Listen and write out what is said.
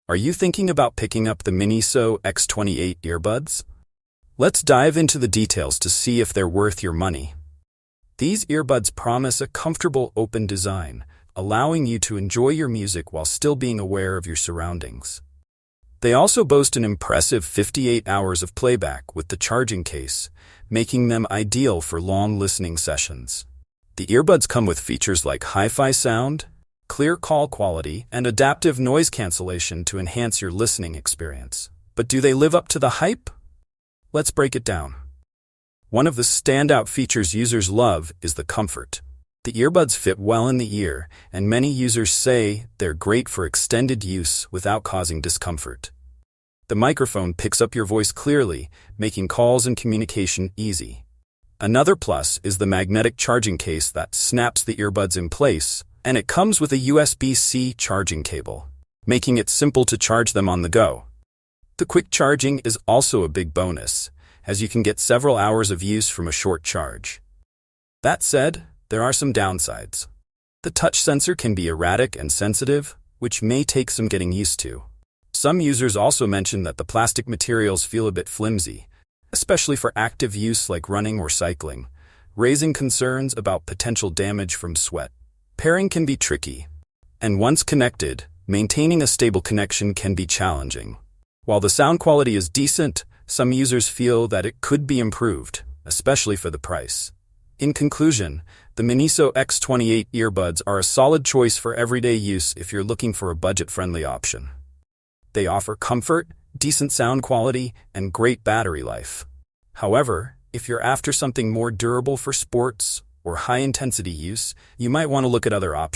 Are you thinking about picking up the MINISO X28 earbuds? Let's dive into the details to see if they're worth your money. These earbuds promise a comfortable, open design, allowing you to enjoy your music while still being aware of your surroundings. They also boast an impressive 58 hours of playback with the charging case, making them ideal for long listening sessions. The earbuds come with features like hi-fi sound, clear call quality, and adaptive noise cancellation to enhance your listening experience. But do they live up to the hype? Let's break it down. One of the standout features users love is the comfort. The earbuds fit well in the ear, and many users say they're great for extended use without causing discomfort. The microphone picks up your voice clearly, making calls and communication easy. Another plus is the magnetic charging case that snaps the earbuds in place, and it comes with a USB-C charging cable, making it simple to charge them on the go. The quick charging is also a big bonus, as you can get several hours of use from a short charge. That said, there are some downsides. The touch sensor can be erratic and sensitive, which may take some getting used to. Some users also mention that the plastic materials feel a bit flimsy, especially for active use like running or cycling, raising concerns about potential damage from sweat. Pairing can be tricky, and once connected, maintaining a stable connection can be challenging. While the sound quality is decent, some users feel that it could be improved, especially for the price. In conclusion, the MINISO X28 earbuds are a solid choice for everyday use if you're looking for a budget-friendly option. They offer comfort, decent sound quality, and great battery life. However, if you're after something more durable for sports or high-intensity use, you might want to look at other options.